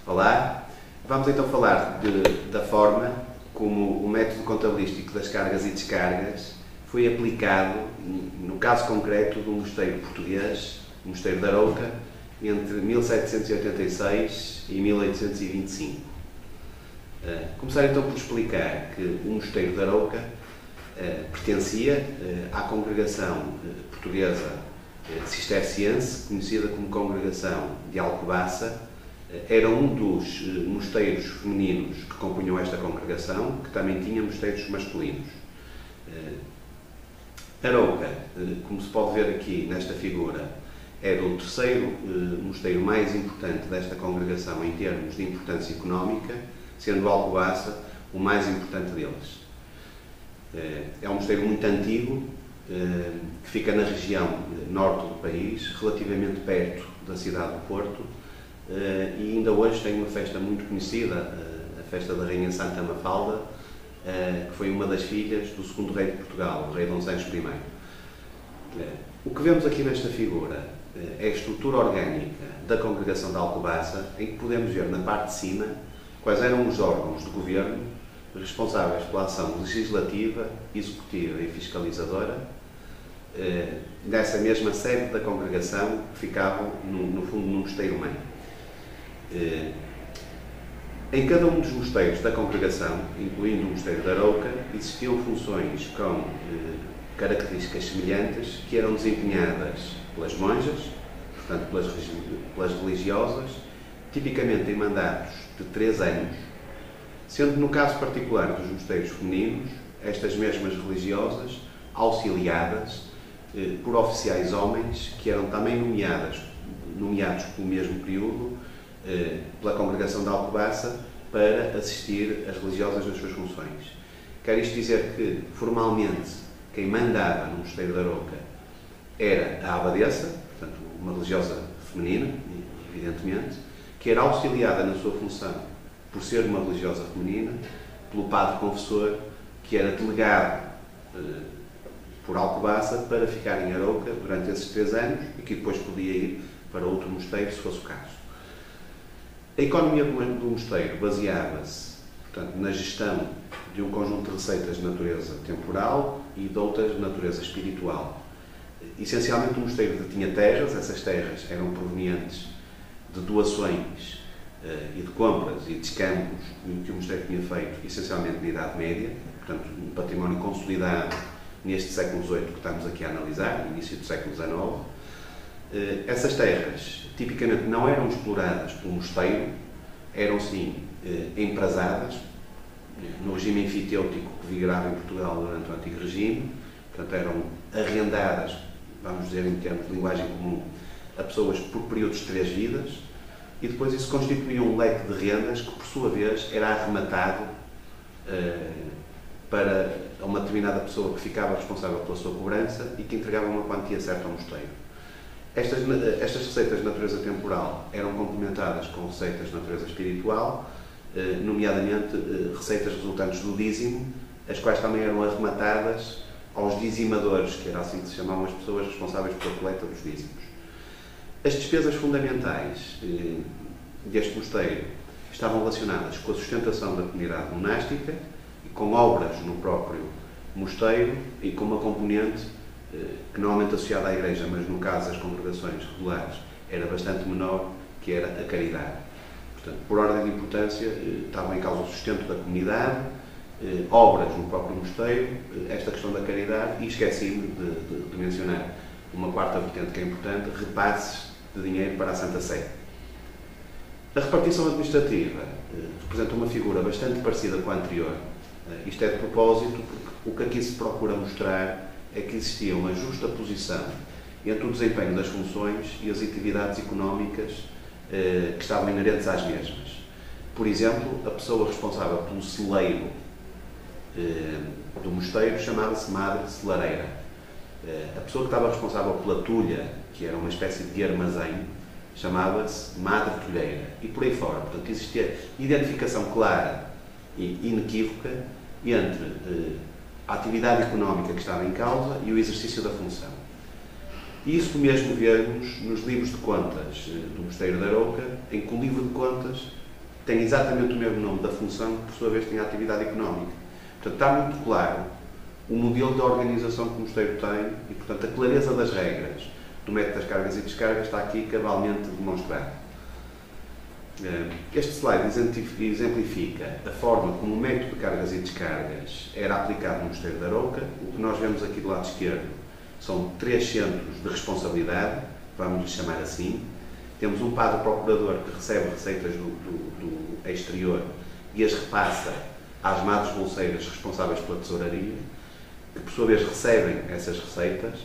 Olá, vamos então falar da forma como o método contabilístico das cargas e descargas foi aplicado, no caso concreto, de um mosteiro português, o Mosteiro de Arouca, entre 1786 e 1825. Começar então por explicar que o Mosteiro de Arouca pertencia à congregação portuguesa cisterciense, conhecida como Congregação de Alcobaça. Era um dos mosteiros femininos que compunham esta congregação, que também tinha mosteiros masculinos. Arouca, como se pode ver aqui nesta figura, era o terceiro mosteiro mais importante desta congregação em termos de importância económica, sendo Alcobaça o mais importante deles. É um mosteiro muito antigo, que fica na região norte do país, relativamente perto da cidade do Porto, e ainda hoje tem uma festa muito conhecida, a festa da Rainha Santa Mafalda, que foi uma das filhas do segundo rei de Portugal, o rei Dom Sancho I. O que vemos aqui nesta figura é a estrutura orgânica da congregação de Alcobaça, em que podemos ver na parte de cima quais eram os órgãos de governo responsáveis pela ação legislativa, executiva e fiscalizadora dessa mesma sede da congregação, que ficavam, no fundo, no mosteiro-mãe. Em cada um dos mosteiros da congregação, incluindo o Mosteiro de Arouca, existiam funções com características semelhantes que eram desempenhadas pelas monjas, portanto pelas religiosas, tipicamente em mandatos de 3 anos, sendo no caso particular dos mosteiros femininos, estas mesmas religiosas auxiliadas por oficiais homens que eram também nomeados pelo mesmo período pela congregação de Alcobaça para assistir as religiosas nas suas funções. Quer isto dizer que, formalmente, quem mandava no Mosteiro de Arouca era a abadesa, portanto, uma religiosa feminina, evidentemente, que era auxiliada na sua função, por ser uma religiosa feminina, pelo padre confessor, que era delegado por Alcobaça para ficar em Arouca durante esses 3 anos e que depois podia ir para outro mosteiro, se fosse o caso. A economia do mosteiro baseava-se, portanto, na gestão de um conjunto de receitas de natureza temporal e de outras de natureza espiritual. Essencialmente, o mosteiro tinha terras, essas terras eram provenientes de doações e de compras e de escampos que o mosteiro tinha feito, essencialmente na Idade Média, portanto, um património consolidado neste século XVIII que estamos aqui a analisar, início do século XIX. Essas terras, tipicamente, não eram exploradas pelo mosteiro, eram, sim, emprazadas, no regime enfitêutico que vigorava em Portugal durante o Antigo Regime, portanto, eram arrendadas, vamos dizer em termos de linguagem comum, a pessoas por períodos de 3 vidas, e depois isso constituía um leque de rendas que, por sua vez, era arrematado para uma determinada pessoa que ficava responsável pela sua cobrança e que entregava uma quantia certa ao mosteiro. Estas receitas de natureza temporal eram complementadas com receitas de natureza espiritual, nomeadamente receitas resultantes do dízimo, as quais também eram arrematadas aos dizimadores, que era assim que se chamavam as pessoas responsáveis pela coleta dos dízimos. As despesas fundamentais deste mosteiro estavam relacionadas com a sustentação da comunidade monástica e com obras no próprio mosteiro e com uma componente que normalmente associada à Igreja, mas no caso das congregações regulares era bastante menor, que era a caridade. Portanto, por ordem de importância, estavam em causa o sustento da comunidade, obras no próprio mosteiro, esta questão da caridade, e esqueci-me de mencionar uma 4ª vertente que é importante, repasses de dinheiro para a Santa Sé. A repartição administrativa representa uma figura bastante parecida com a anterior. Isto é de propósito, porque o que aqui se procura mostrar é que existia uma justa posição entre o desempenho das funções e as atividades económicas que estavam inerentes às mesmas. Por exemplo, a pessoa responsável pelo celeiro do mosteiro chamava-se Madre Celareira. A pessoa que estava responsável pela tulha, que era uma espécie de armazém, chamava-se Madre Tulheira. E por aí fora. Portanto, existia identificação clara e inequívoca entre a atividade económica que estava em causa e o exercício da função. E isso mesmo vemos nos livros de contas do Mosteiro da Arouca, em que o livro de contas tem exatamente o mesmo nome da função, que por sua vez tem a atividade económica. Portanto, está muito claro o modelo de organização que o Mosteiro tem e, portanto, a clareza das regras do método das cargas e descargas está aqui cabalmente demonstrado. Este slide exemplifica a forma como o método de cargas e descargas era aplicado no Mosteiro da Arouca. O que nós vemos aqui do lado esquerdo são 3 centros de responsabilidade, vamos lhe chamar assim. Temos um padre procurador que recebe receitas do exterior e as repassa às madres bolseiras responsáveis pela tesouraria, que por sua vez recebem essas receitas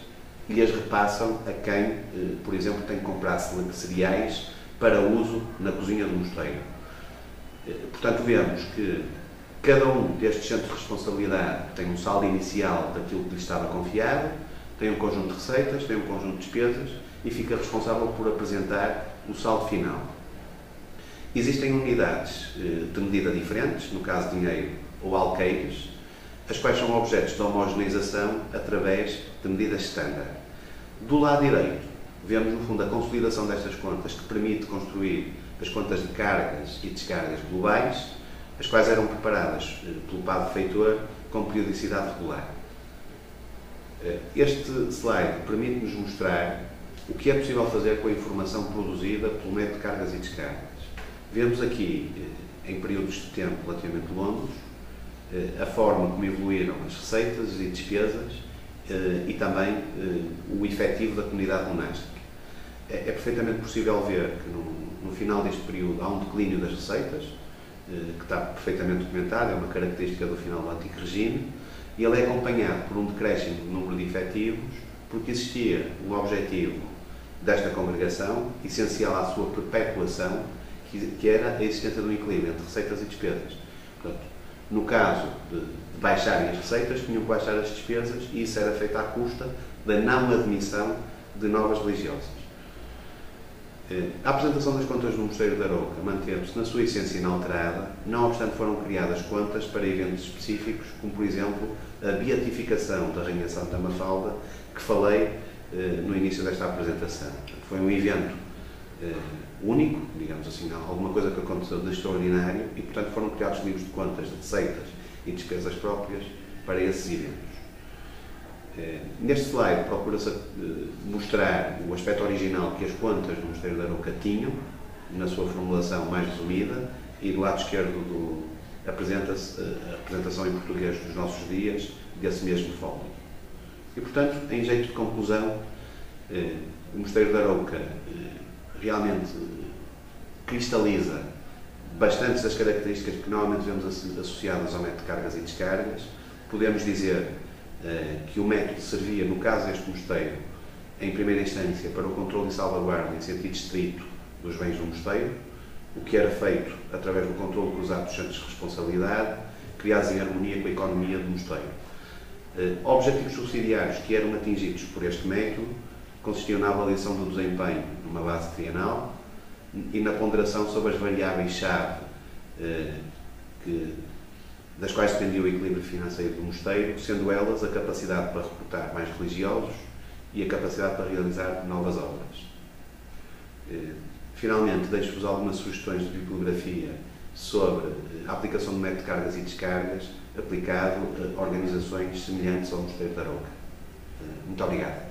e as repassam a quem, por exemplo, tem que comprar cereais para uso na cozinha do mosteiro. Portanto, vemos que cada um destes centros de responsabilidade tem um saldo inicial daquilo que lhe estava confiado, tem um conjunto de receitas, tem um conjunto de despesas e fica responsável por apresentar o saldo final. Existem unidades de medida diferentes, no caso dinheiro ou alqueires, as quais são objetos de homogeneização através de medidas standard. Do lado direito, vemos no fundo a consolidação destas contas que permite construir as contas de cargas e descargas globais, as quais eram preparadas pelo padre feitor com periodicidade regular. Este slide permite-nos mostrar o que é possível fazer com a informação produzida pelo método de cargas e descargas. Vemos aqui, em períodos de tempo relativamente longos, a forma como evoluíram as receitas e despesas e também o efetivo da comunidade monástica. É perfeitamente possível ver que no final deste período há um declínio das receitas, que está perfeitamente documentado, é uma característica do final do Antigo Regime, e ele é acompanhado por um decréscimo do número de efetivos, porque existia um objetivo desta congregação, essencial à sua perpetuação, que era a existência de um equilíbrio entre receitas e despesas. Portanto, no caso de baixarem as receitas, tinham que baixar as despesas e isso era feito à custa da não admissão de novas religiosas. A apresentação das contas do Mosteiro da Arouca manteve-se na sua essência inalterada, não obstante foram criadas contas para eventos específicos, como por exemplo a beatificação da Rainha Santa Mafalda, que falei no início desta apresentação. Foi um evento único, digamos assim, alguma coisa que aconteceu de extraordinário e, portanto, foram criados livros de contas, de receitas e despesas próprias para esses eventos. Neste slide procura-se mostrar o aspecto original que as contas do Mosteiro da Arouca tinham, na sua formulação mais resumida, e do lado esquerdo apresenta-se a representação em português dos nossos dias desse mesmo folio. E, portanto, em jeito de conclusão, o Mosteiro da Arouca realmente cristaliza bastantes das características que normalmente vemos associadas ao método de cargas e descargas. Podemos dizer que o método servia, no caso deste mosteiro, em primeira instância para o controle e salvaguarda em sentido estrito dos bens do mosteiro, o que era feito através do controle cruzado dos centros de responsabilidade, criados em harmonia com a economia do mosteiro. Objetivos subsidiários que eram atingidos por este método consistiam na avaliação do desempenho numa base trienal e na ponderação sobre as variáveis-chave das quais dependia o equilíbrio financeiro do mosteiro, sendo elas a capacidade para recrutar mais religiosos e a capacidade para realizar novas obras. Finalmente, deixo-vos algumas sugestões de bibliografia sobre a aplicação do método de cargas e descargas aplicado a organizações semelhantes ao Mosteiro da Arouca. Muito obrigado.